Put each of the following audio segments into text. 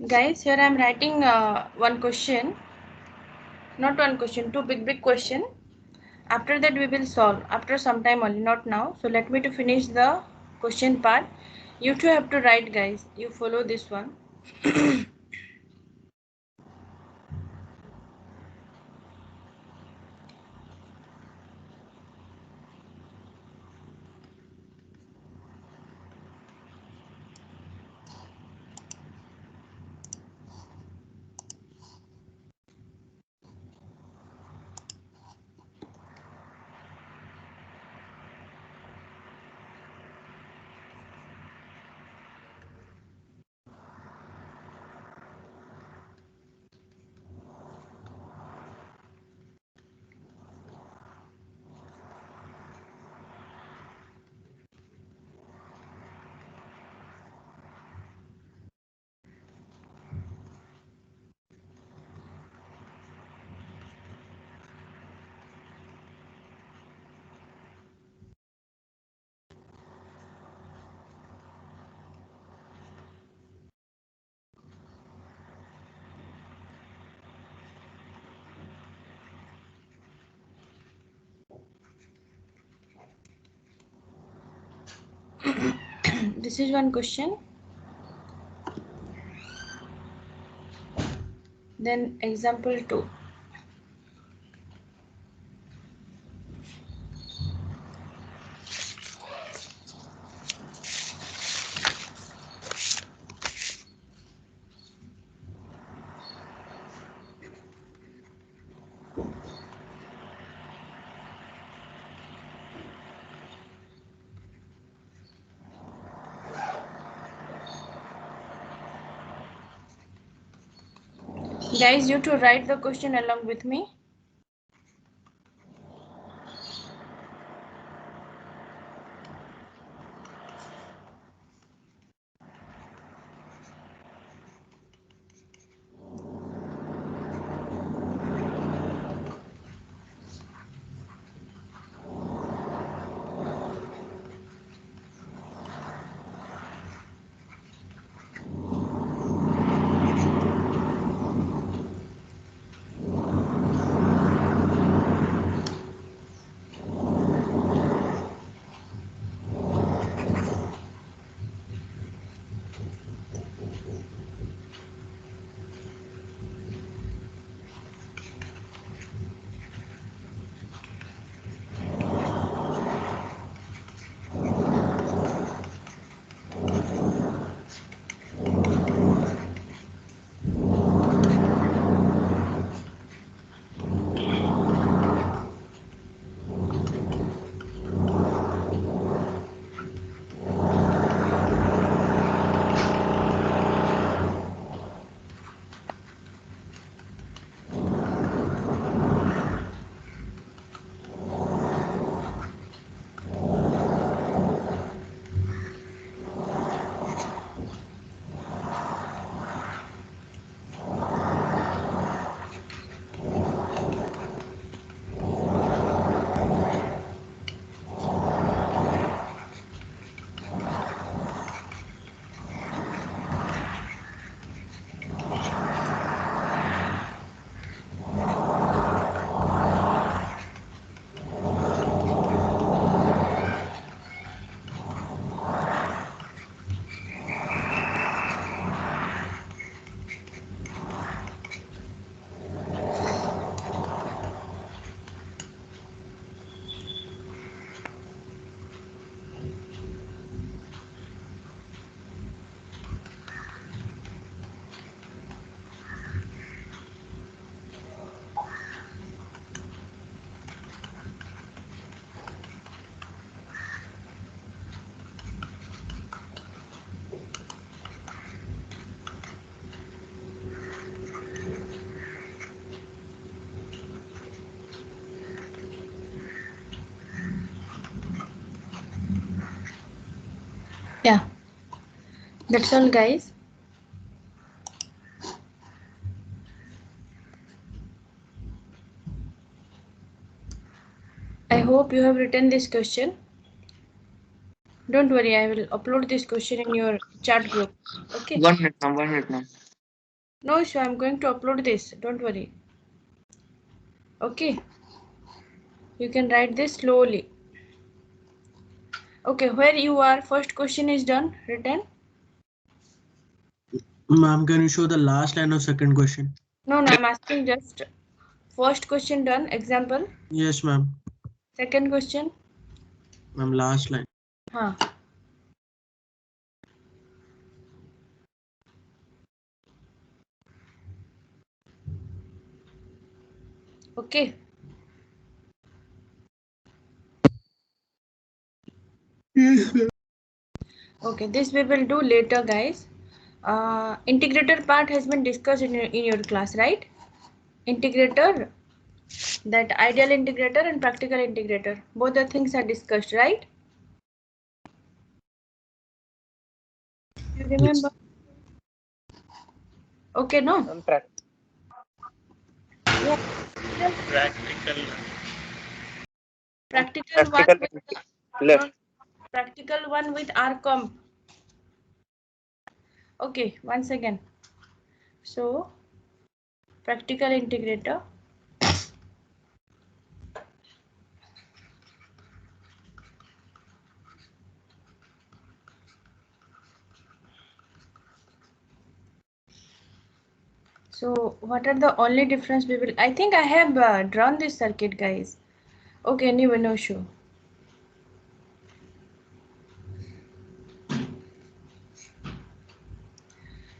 Guys, here I am writing one question, not one question, two big question. After that we will solve after some time only, not now. So let me to finish the question part. You too have to write, guys. You follow this one. This is one question. Then example 2. Guys, you to write the question along with me. Yeah, that's all, guys. I hope you have written this question. Don't worry, I will upload this question in your chat group. Okay. 1 minute, ma'am. 1 minute, ma'am. No issue, I'm going to upload this. Don't worry. Okay. You can write this slowly. Okay, where you are, first question is done, written. Ma'am, can you show the last line of second question? No, I'm asking just first question done, example. Yes, ma'am. Second question. Ma'am, last line. Huh. Okay. Yes, ma'am. Okay, this we will do later, guys. Integrator part has been discussed in your class, right? Integrator, that ideal integrator and practical integrator, both the things are discussed, right? You remember? Yes. Okay, no? Yeah. Practical one with Left. practical one with RComp. Okay, once again. So, practical integrator. So, what are the only difference we will? I think I have drawn this circuit, guys. Okay, anyway, no issue.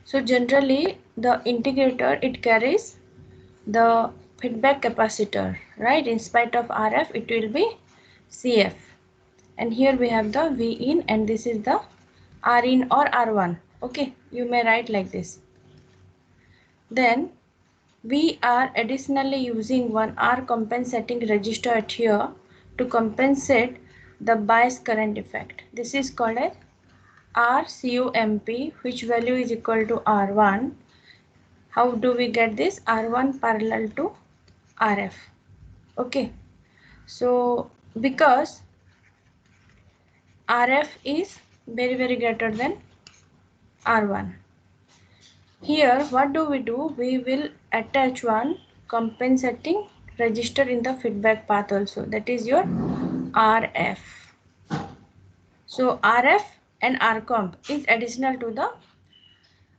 So generally the integrator, it carries the feedback capacitor, right? In spite of RF, it will be CF. And here we have the V in and this is the R in or R1. Okay, you may write like this. Then we are additionally using one R compensating resistor at here to compensate the bias current effect. This is called as RCUMP, which value is equal to R1. How do we get this? R1 parallel to RF. Okay, so because RF is very greater than R1. Here what do? We will attach one compensating resistor in the feedback path also, that is your RF. So RF and RComp is additional to the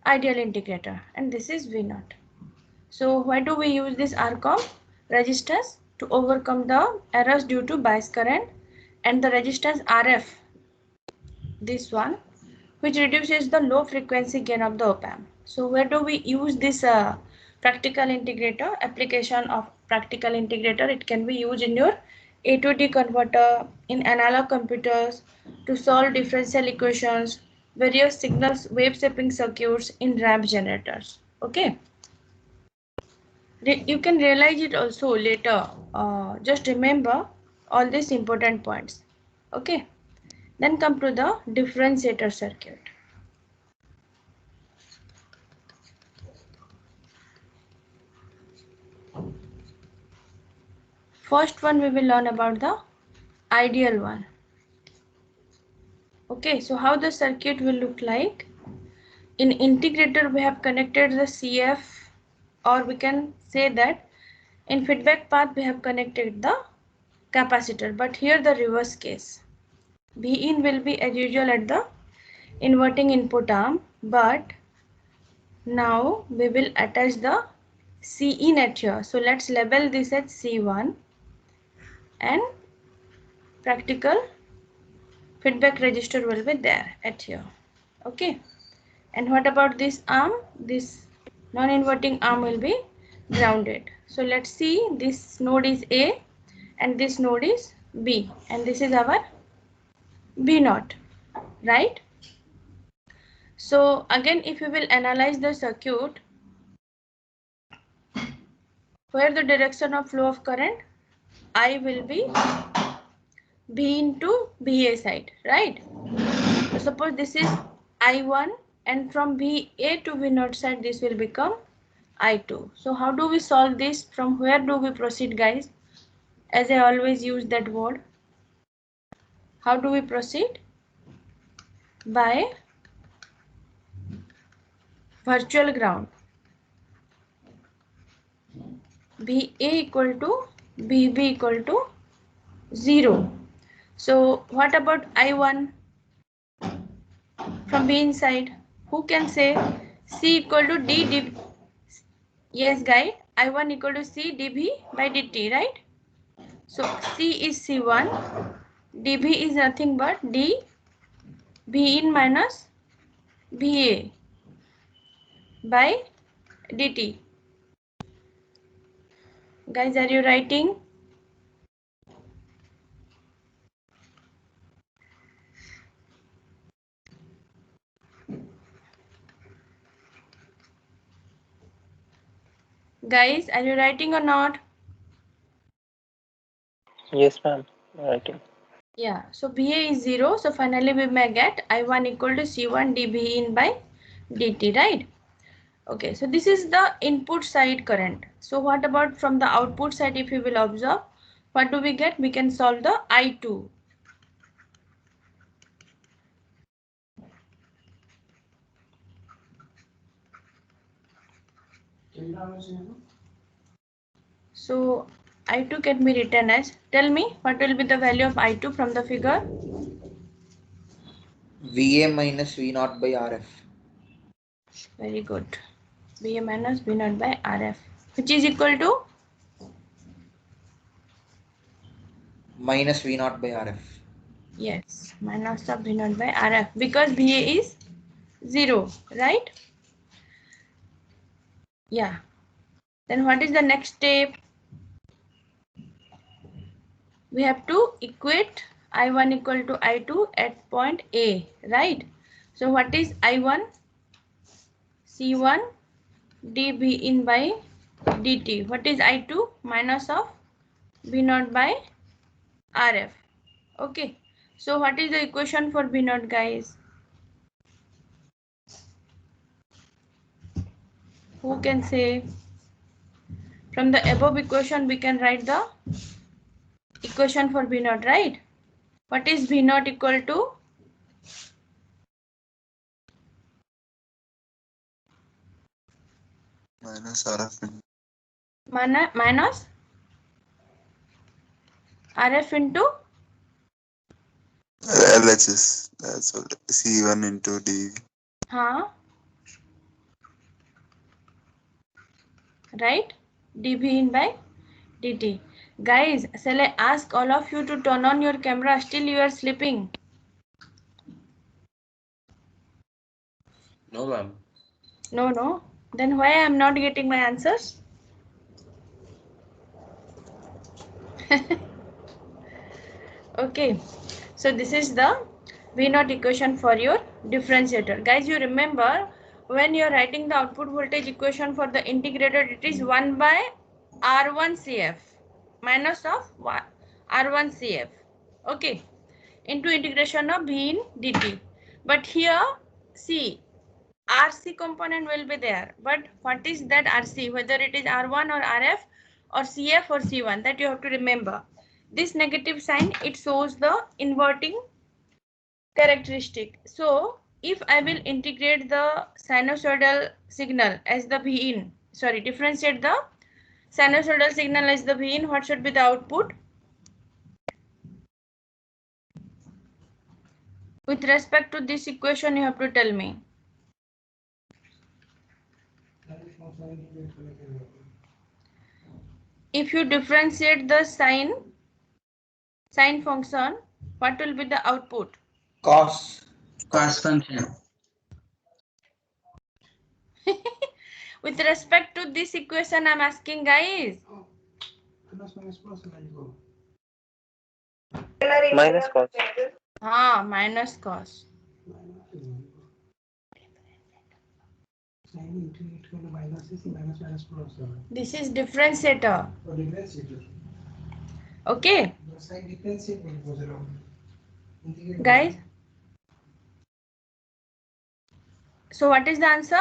ideal integrator and this is V0. So why do we use this RComp resistance? To overcome the errors due to bias current, and the resistance RF, this one, which reduces the low frequency gain of the op-amp. So where do we use this practical integrator? Application of practical integrator, it can be used in your A to D converter, in analog computers, to solve differential equations, various signals wave shaping circuits, in ramp generators. Okay. You can realize it also later. Just remember all these important points. Okay. Then come to the differentiator circuit. First one we will learn about the ideal one. Okay, so how the circuit will look like. In integrator we have connected the CF, or we can say that in feedback path we have connected the capacitor, but here the reverse case. V in will be as usual at the inverting input arm, but now we will attach the C in at here. So let's label this as C1 and practical feedback register will be there at here. Okay. And what about this arm? This non-inverting arm will be grounded. So let's see, this node is A and this node is B and this is our B0, right? So again, if you will analyze the circuit, where the direction of flow of current, I will be B into BA side, right? So suppose this is I1 and from BA to V0 side this will become I2. So how do we solve this? From where do we proceed, guys? As I always use that word. How do we proceed? by virtual ground. BA equal to BB equal to 0. So what about I1 from B inside? Who can say C equal to D? Yes, guys, I1 equal to C dB by dt, right? So C is C1, dB is nothing but D B in minus BA by dt. Guys, are you writing? Guys, are you writing or not? Yes, ma'am. Writing. Yeah, so BA is 0. So finally we may get I1 equal to C1 dB in by dt, right? Okay, so this is the input side current. So what about from the output side? If you will observe, what do we get? We can solve the I2. So I2 can be written as, tell me what will be the value of I2 from the figure? VA minus V naught by RF. Very good. VA minus V naught by RF, which is equal to Minus V naught by RF. yes, minus of V naught by RF, because VA is 0, right? Yeah. Then what is the next step? We have to equate I1 equal to I2 at point A, right? So what is I1? C1 dB in by dt. What is I2? Minus of V naught by RF. Okay. So what is the equation for V naught, guys? Who can say? From the above equation we can write the equation for V naught, right? What is V naught equal to? Minus RF Minus RF into LHS. That's what C1 into D. right? dB in by dt. Guys, shall I ask all of you to turn on your camera? Still you are sleeping. No, ma'am. No. Then why I am not getting my answers? Okay. So this is the V naught equation for your differentiator. Guys, you remember when you are writing the output voltage equation for the integrator, it is 1 by R1 CF minus of R1 CF. Okay. Into integration of V in dt. But here, see, RC component will be there. But what is that RC? Whether it is R1 or RF or CF or C1, that you have to remember. This negative sign, it shows the inverting characteristic. So if I will integrate the sinusoidal signal as the V in, sorry, differentiate the sinusoidal signal as the V in, what should be the output? With respect to this equation, you have to tell me. If you differentiate the sine function, what will be the output? Cos. Cos function. With respect to this equation, I'm asking, guys. Minus cos. Minus cos. This is differentiator. Okay. Guys. So what is the answer?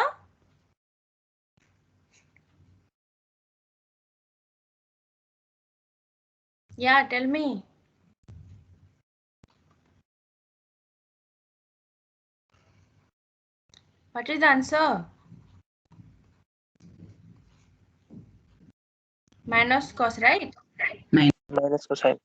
Yeah, tell me. What is the answer? Minus cos, right? Minus cosine.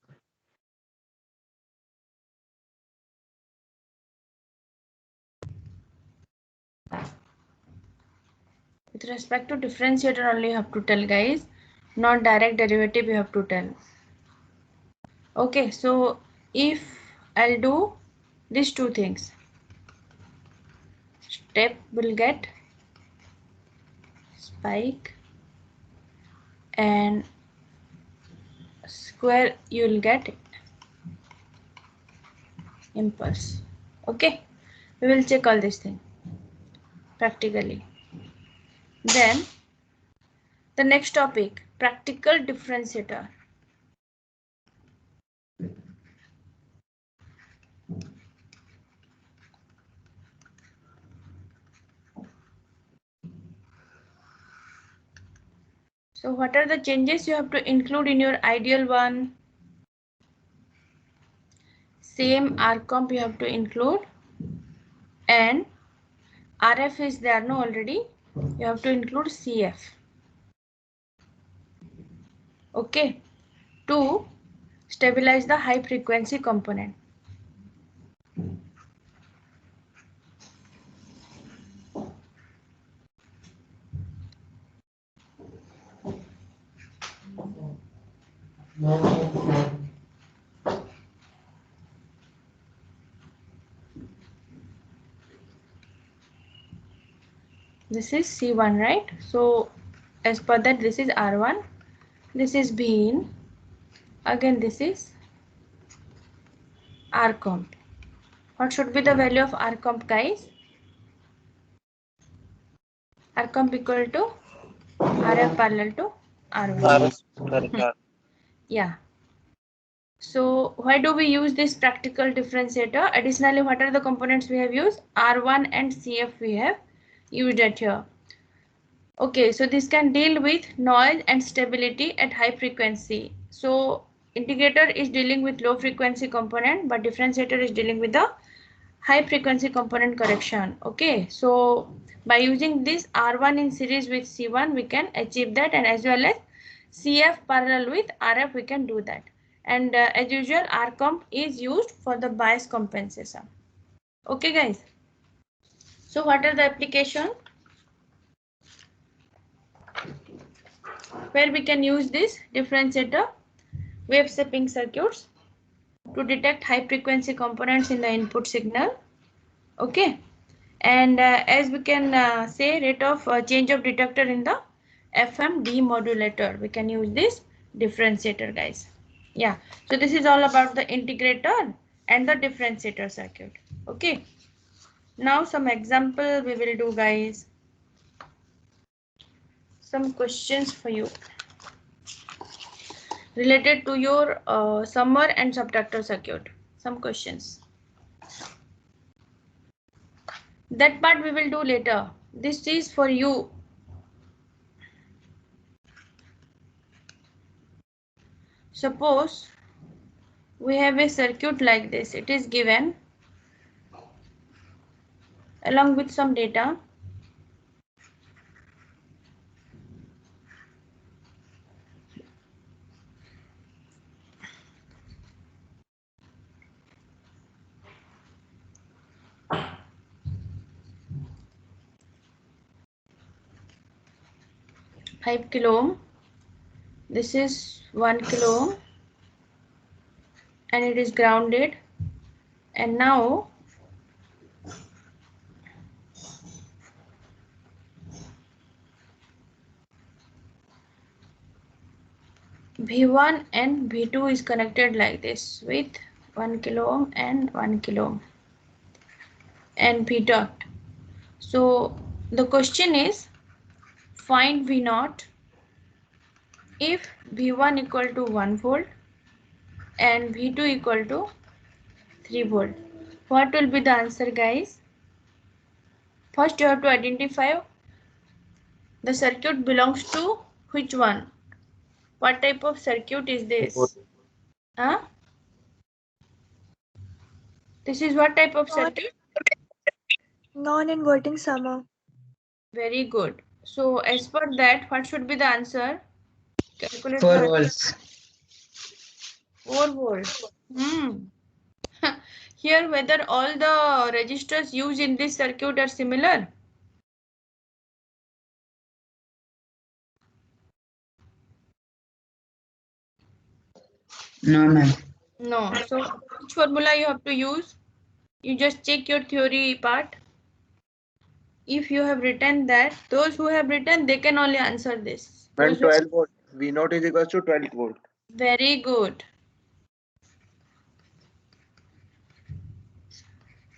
With respect to differentiator only you have to tell, guys. Not direct derivative you have to tell. Okay, so if I'll do these two things, step will get spike and square you will get impulse. Okay, we will check all these things practically. Then the next topic, practical differentiator. So what are the changes you have to include in your ideal one? Same RComp you have to include, and RF is there no already. You have to include CF. Okay. To stabilize the high frequency component. This is C1, right? So as per that, this is R1, this is B in, again this is RComp. What should be the value of RComp, guys? RComp equal to RF parallel to R1. RS correct. Yeah. Yeah. So why do we use this practical differentiator? Additionally, what are the components we have used? R1 and CF we have used at here. Okay, so this can deal with noise and stability at high frequency. So integrator is dealing with low frequency component, but differentiator is dealing with the high frequency component correction. Okay, so by using this R1 in series with C1, we can achieve that, and as well as CF parallel with RF, we can do that. And as usual, RComp is used for the bias compensation. Okay, guys. So what are the application where we can use this differentiator? Wave shaping circuits to detect high frequency components in the input signal. Okay, and as we can say, rate of change of detector in the FM demodulator, we can use this differentiator, guys. Yeah, so this is all about the integrator and the differentiator circuit. Okay, now some example we will do, guys. Some questions for you related to your summer and subtractor circuit. Some questions. That part we will do later. This is for you. Suppose we have a circuit like this. It is given along with some data. Five kilo ohm. This is 1 kilo ohm, and it is grounded. And now V1 and V2 is connected like this with 1 kilo ohm and 1 kilo ohm and V dot. So the question is, find V naught if V1 equal to 1 volt and V2 equal to 3 volt. What will be the answer, guys? First you have to identify the circuit belongs to which one. What type of circuit is this? Huh? This is what type of circuit? Non-inverting summer. Very good. So as per that, what should be the answer? Calculate 4 the volts. 4 volts. Here, whether all the resistors used in this circuit are similar? No, ma'am. No. So which formula you have to use? You just check your theory part. If you have written that, those who have written, they can only answer this. And Those who 12 volt. V naught is equals to 12 volt. very good.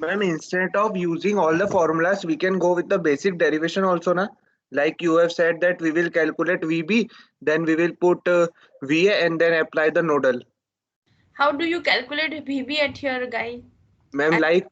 Ma'am, instead of using all the formulas, we can go with the basic derivation also, na? Like you have said that we will calculate VB, then we will put VA and then apply the nodal. How do you calculate VB at here, guy? Ma'am, like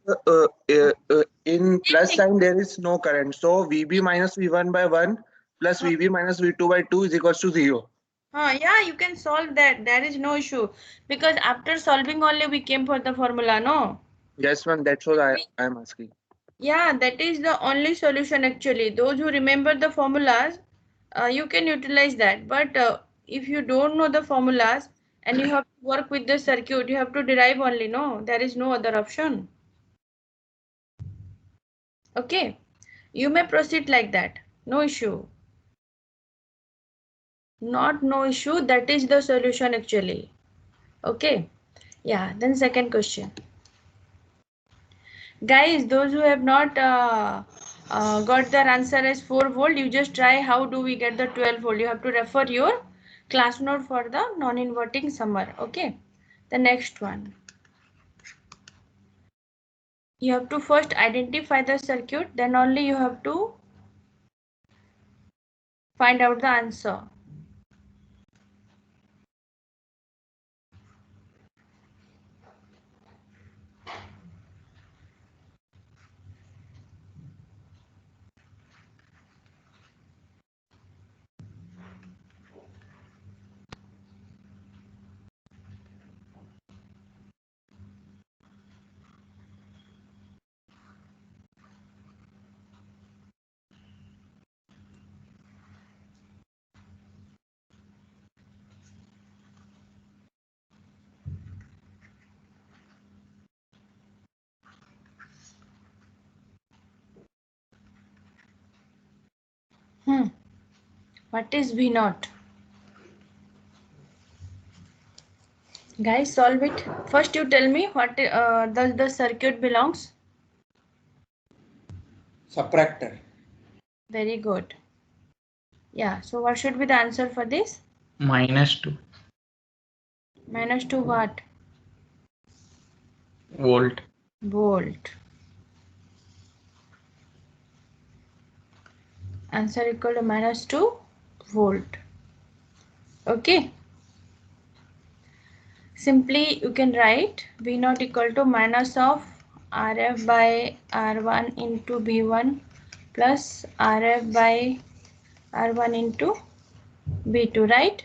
in plus sign there is no current. So VB minus V1 by 1 plus VB minus V2 by 2 is equals to 0. Yeah, you can solve that. There is no issue. Because after solving only we came for the formula, no? Yes, ma'am, that's what I am asking. Yeah, that is the only solution actually. Those who remember the formulas, you can utilize that. But if you don't know the formulas and you have to work with the circuit, you have to derive only, no? There is no other option. Okay, you may proceed like that. No issue. Not no issue. That is the solution actually. Okay. Yeah, then second question. Guys, those who have not got their answer as 4 volt, you just try how do we get the 12 volt. You have to refer your class note for the non-inverting summer. Okay. The next one. You have to first identify the circuit, then only you have to find out the answer. What is V naught? Guys, solve it. First, you tell me what does the circuit belongs. Subtractor. Very good. Yeah. So what should be the answer for this? -2 Minus 2 what? volt. Volt. Answer equal to -2 volt. Okay. Simply you can write V naught equal to minus of RF by R1 into B1 plus RF by R1 into B2, right?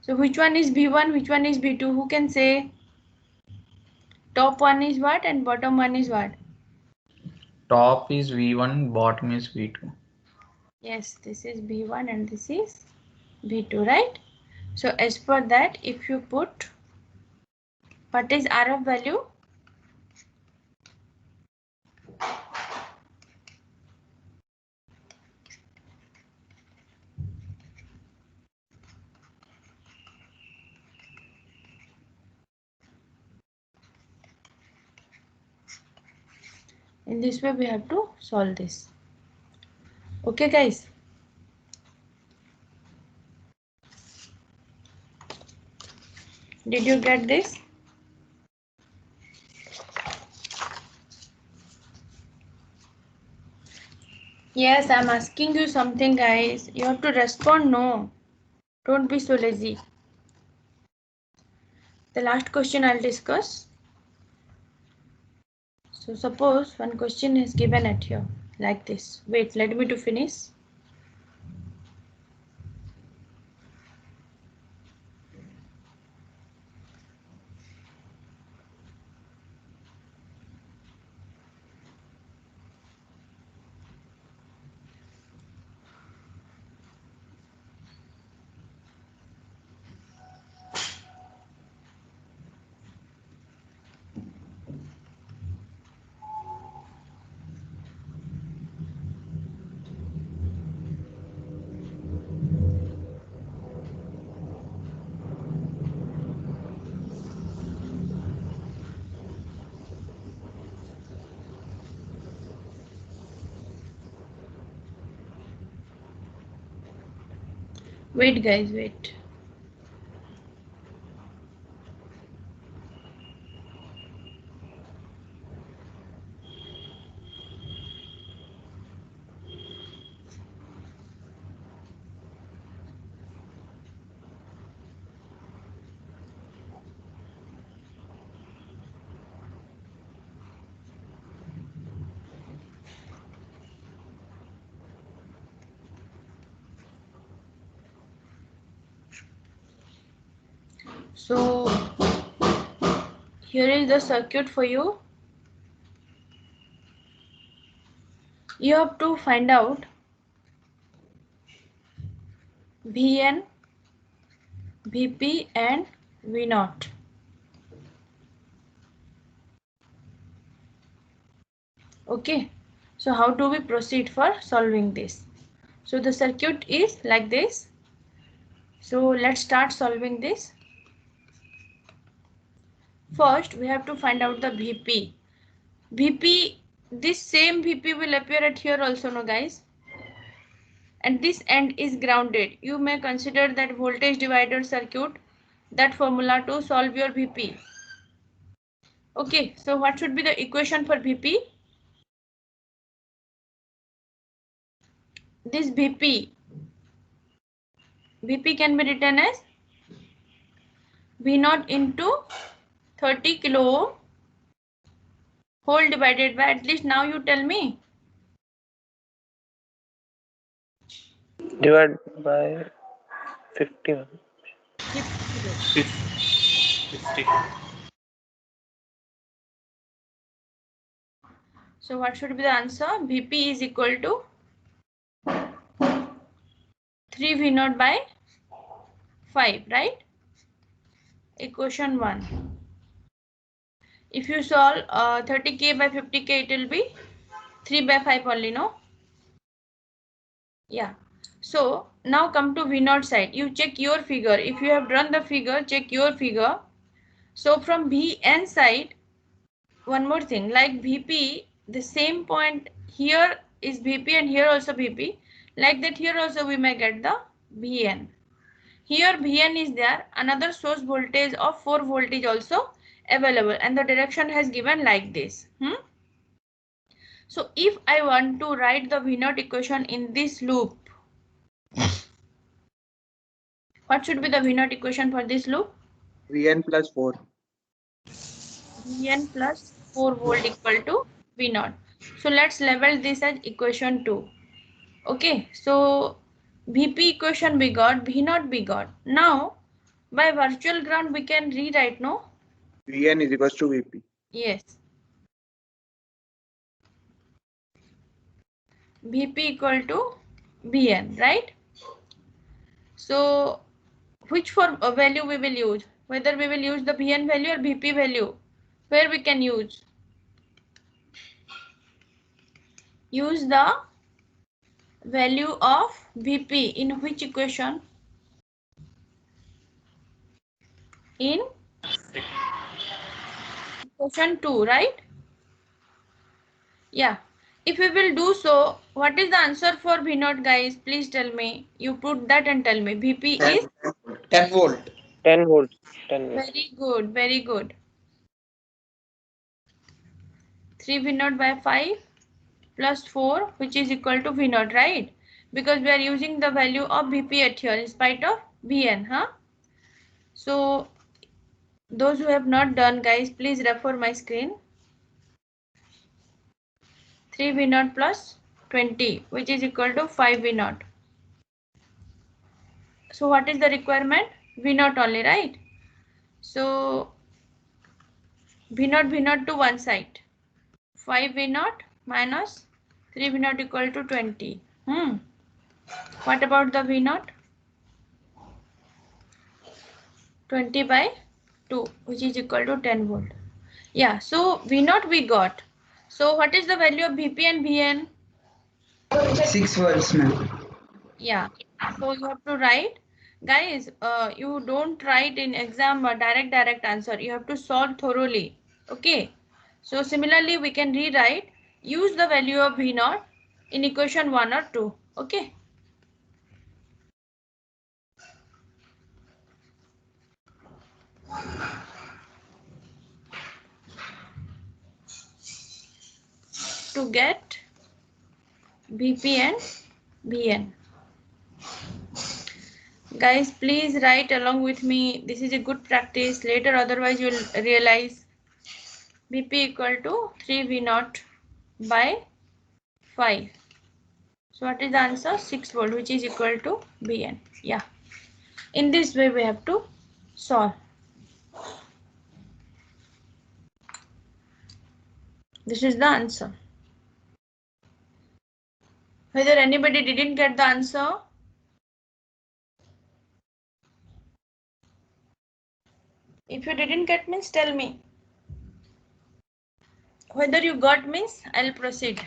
So which one is B1, which one is B2? Who can say? Top one is what and bottom one is what? Top is V1, bottom is V2. Yes, this is B1 and this is B2, right? So as per that, if you put what is RF value? In this way we have to solve this. Okay guys. Did you get this? Yes, I'm asking you something guys. You have to respond no. Don't be so lazy. The last question I'll discuss. So suppose one question is given at here like this. Wait, let me to finish. Wait guys, wait. So here is the circuit for you. You have to find out Vn, Vp and V0. Okay, so how do we proceed for solving this? So the circuit is like this. So let's start solving this. First we have to find out the Vp. Vp, this same Vp will appear at here also, no guys? And this end is grounded. You may consider that voltage divider circuit, that formula to solve your Vp. Okay, so what should be the equation for Vp? This Vp can be written as V0 into 30 kilo ohm whole divided by, at least now you tell me. Divide by 50. 50. So what should be the answer? Vp is equal to 3 V0 by 5, right? Equation 1. If you solve 30k by 50k, it will be 3 by 5 only, no? Yeah. So now come to V0 side. You check your figure. If you have drawn the figure, check your figure. So from Vn side, one more thing, like Vp, the same point here is Vp and here also Vp. Like that here also we may get the Vn. Here Vn is there, another source voltage of 4 voltage also available, and the direction has given like this. So if I want to write the V0 equation in this loop, what should be the V0 equation for this loop? Vn plus 4. Vn plus 4 volt equal to V0. So let's label this as equation 2. Okay, so Vp equation we got, V0 we got. Now by virtual ground we can rewrite, no? Vn is equals to Vp. Yes. Vp equal to Vn, right? So which value we will use? Whether we will use the Vn value or Vp value? Where we can use? Use the value of Vp in which equation? In equation 2, right? Yeah. If we will do so, what is the answer for V0, guys? Please tell me. You put that and tell me. Vp is 10 volt. 10 volts. 10 volts. very good, very good. 3 V0 by 5 plus 4, which is equal to V0, right? Because we are using the value of Vp at here in spite of Vn, huh? So those who have not done, guys, please refer my screen. 3 V0 plus 20, which is equal to 5 V0. So what is the requirement? V0 only, right? So V0 to one side. 5 V0 minus 3 V0 equal to 20. What about the V0? 20 by 2, which is equal to 10 volt. Yeah, so V0 we got. So what is the value of Vp and Vn? 6 volts, ma'am. Yeah, so you have to write. Guys, you don't write in exam direct answer. You have to solve thoroughly. Okay. So similarly, we can rewrite. Use the value of V0 in equation 1 or 2. Okay. to get Vp and Vn. Guys, please write along with me. This is a good practice. Later, otherwise you will realize Vp equal to 3V0 by 5. So what is the answer? 6 volt, which is equal to Vn. Yeah. In this way, we have to solve. This is the answer. Whether anybody didn't get the answer, if you didn't get means tell me. Whether you got means I'll proceed.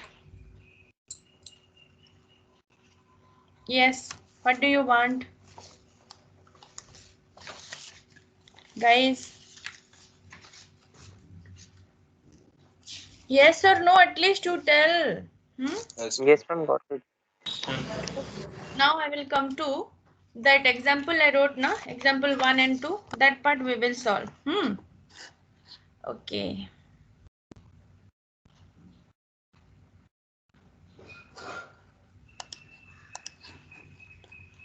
Yes, what do you want? Guys. Yes or no, at least you tell. Yes, ma'am, got it. Now I will come to that example I wrote now, example 1 and 2. That part we will solve. Okay.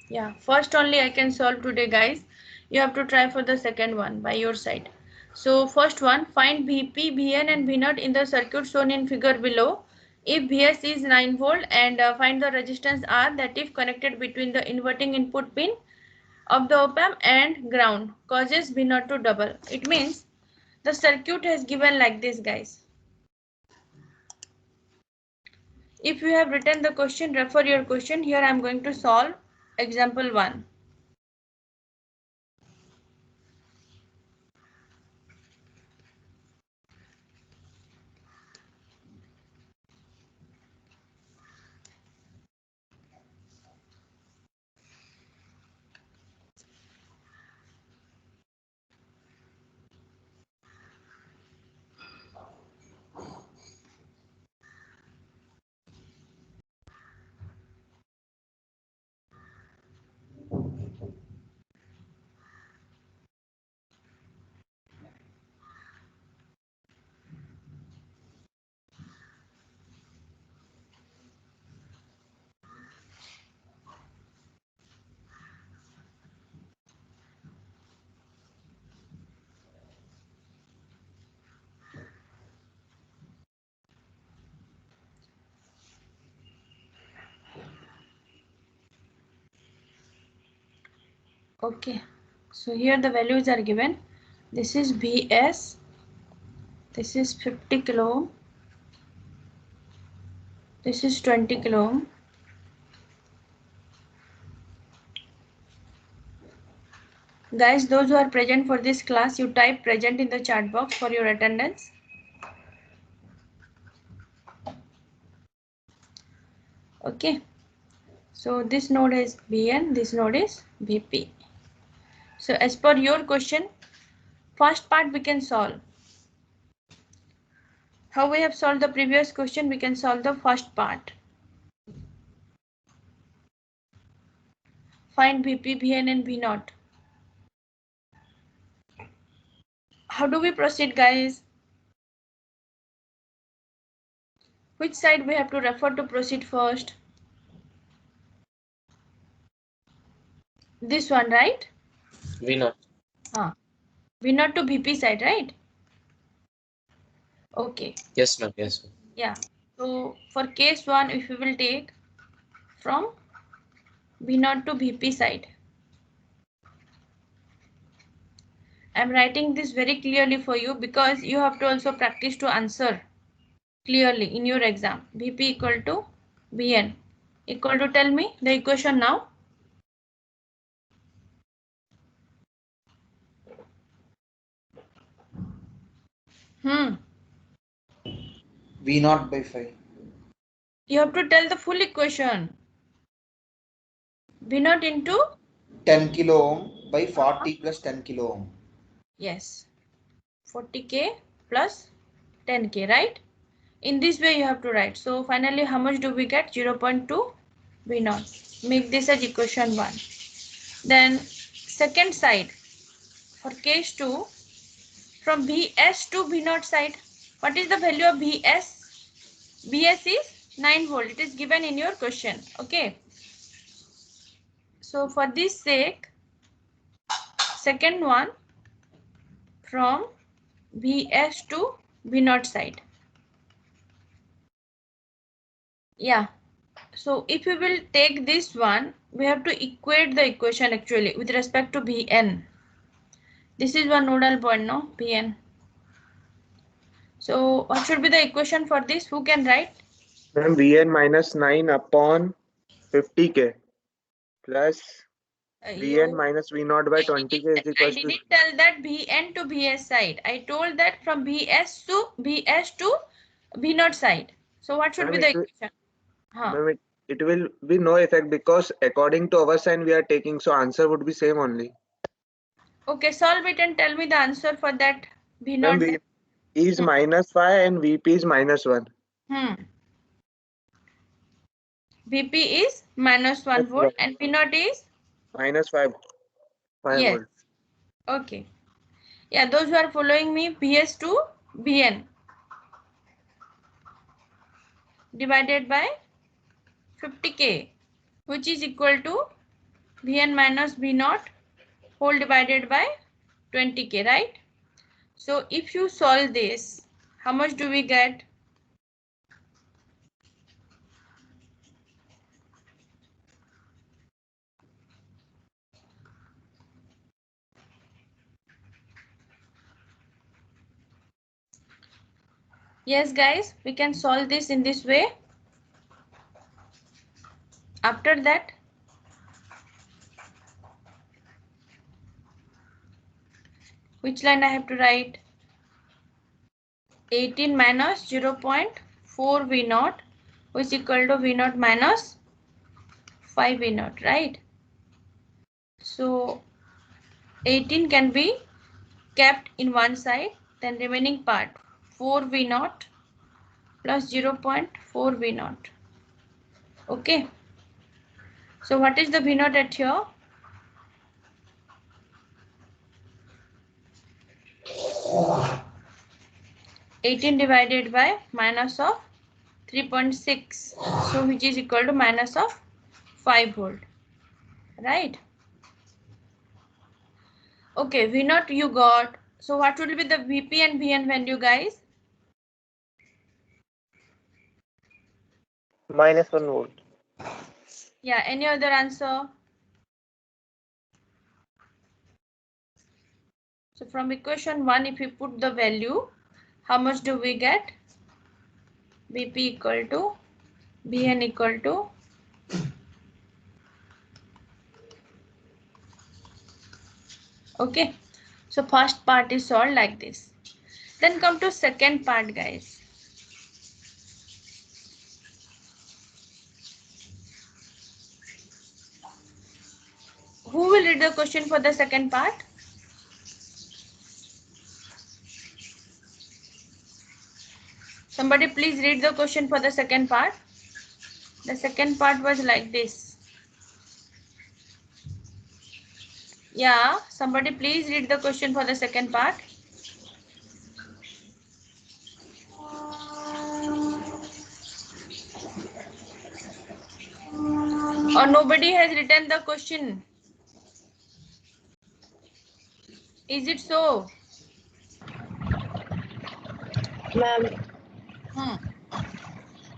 Yeah, first only I can solve today, guys. You have to try for the second one by your side. So first one, find Vp, Vn and V0 in the circuit shown in figure below. If Vs is 9 volt and find the resistance R that if connected between the inverting input pin of the op-amp and ground causes V0 to double. It means the circuit has given like this, guys. If you have written the question, refer your question. Here I am going to solve example 1. Okay, so here the values are given. This is Vs, this is 50 kilo ohm, this is 20 kilo ohm. Guys, those who are present for this class, you type present in the chat box for your attendance. Okay, so this node is Vn, this node is Vp. So as per your question, first part we can solve. How we have solved the previous question, we can solve the first part. Find Vp, Vn and V0. How do we proceed, guys? Which side we have to refer to proceed first? This one, right? V0. V0 to Vp side, right? Okay. Yes, ma'am. Yes, ma'am. Yeah. So for case 1, if we will take from V0 to Vp side. I'm writing this very clearly for you because you have to also practice to answer clearly in your exam. Vp equal to Vn equal to, tell me the equation now. V0 by 5. You have to tell the full equation. V0 into 10 kilo ohm by 40 plus 10 kilo ohm. Yes, 40k plus 10k, right? In this way you have to write. So finally how much do we get? 0.2 V0. Make this as equation 1. Then second side, for case 2, from Vs to V0 side. What is the value of Vs? Vs is 9 volt. It is given in your question. Okay. So for this sake, second one, from Vs to V0 side. Yeah. So if we will take this one, we have to equate the equation actually with respect to Vn. This is one nodal point, no? Vn. So what should be the equation for this? Who can write? Ma'am, Vn minus 9 upon 50k plus Vn minus V0 by 20k is I equals to. didn't tell that Vn to Vs side. I told that from Vs to V0 side. So what should Ma'am, be the equation? Ma'am, it will be no effect because according to our sign we are taking, so answer would be same only. Okay, solve it and tell me the answer for that V0. Ma'am, V is minus 5 and Vp is minus 1. Vp is minus 1 volt and V0 is? Minus 5 Yes. volt. Okay. Yeah, those who are following me, Vs to Vn divided by 50k, which is equal to Vn minus V0 whole divided by 20k, right? So if you solve this, how much do we get? Yes, guys, we can solve this in this way. After that, which line I have to write? 18 minus 0.4 V0, which is equal to V0 minus 5 V0, right? So 18 can be kept in one side, then remaining part 4 V0 plus 0.4 V0. Okay. So what is the V0 at here? 18 divided by minus of 3.6, so which is equal to minus of 5 volt, right? Okay, V0 you got. So what will be the Vp and Vn value, guys? Minus 1 volt. Yeah, any other answer? So from equation 1, if we put the value, how much do we get? Vp equal to Vn equal to okay. So first part is solved like this. Then come to second part, guys. Who will read the question for the second part? Somebody please read the question for the second part. The second part was like this. Yeah, somebody please read the question for the second part. Or nobody has written the question. Is it so? Ma'am,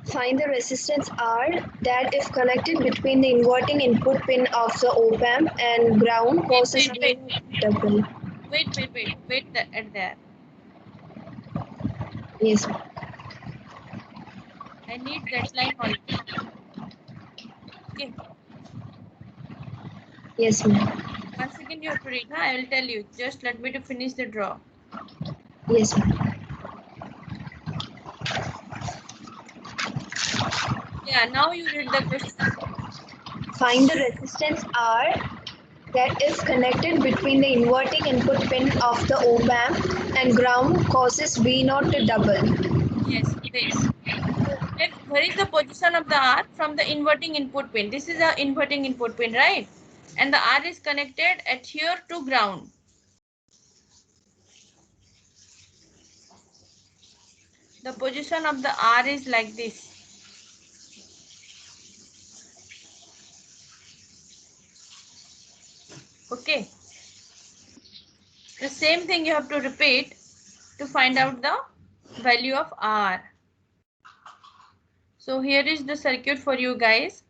find the resistance R that if connected between the inverting input pin of the op-amp and ground causes Wait. double. Wait at there. Yes, ma'am. I need that line only. Okay. Yes, ma'am. Once again you have to read. I will tell you. Just let me to finish the draw. Yes, ma'am. Yeah, now you read the question. Find the resistance R that is connected between the inverting input pin of the op-amp and ground causes V0 to double. Yes, this. Where is the position of the R from the inverting input pin? This is the inverting input pin, right? And the R is connected at here to ground. The position of the R is like this. Okay. The same thing you have to repeat to find out the value of R. So here is the circuit for you guys.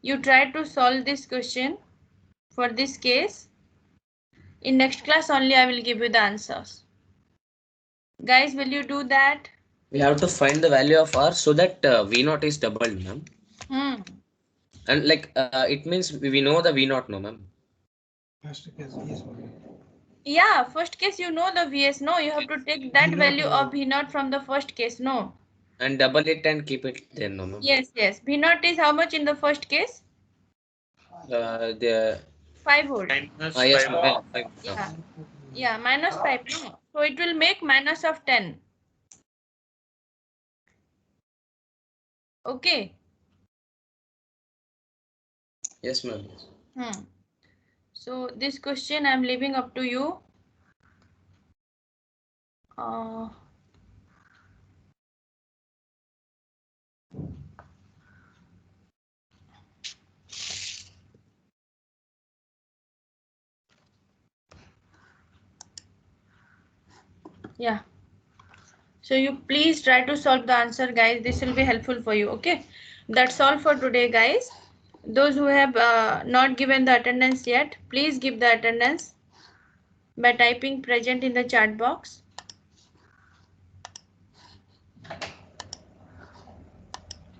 You try to solve this question for this case. In next class only I will give you the answers. Guys, will you do that? We have to find the value of R so that V0 is doubled, ma'am. And like it means we know the V0, no, ma'am. Yeah, first case you know the VS. No, you have to take that value of V0 from the first case. No. And double it and keep it there, no, ma'am. Yes, yes. V0 is how much in the first case? The 5 volt. yes, ma'am. Yeah. Yeah, minus 5. No. So it will make minus of 10. Okay. Yes, ma'am. So this question I'm leaving up to you. Yeah. So you please try to solve the answer, guys. This will be helpful for you. Okay. That's all for today, guys. Those who have not given the attendance yet, please give the attendance by typing present in the chat box.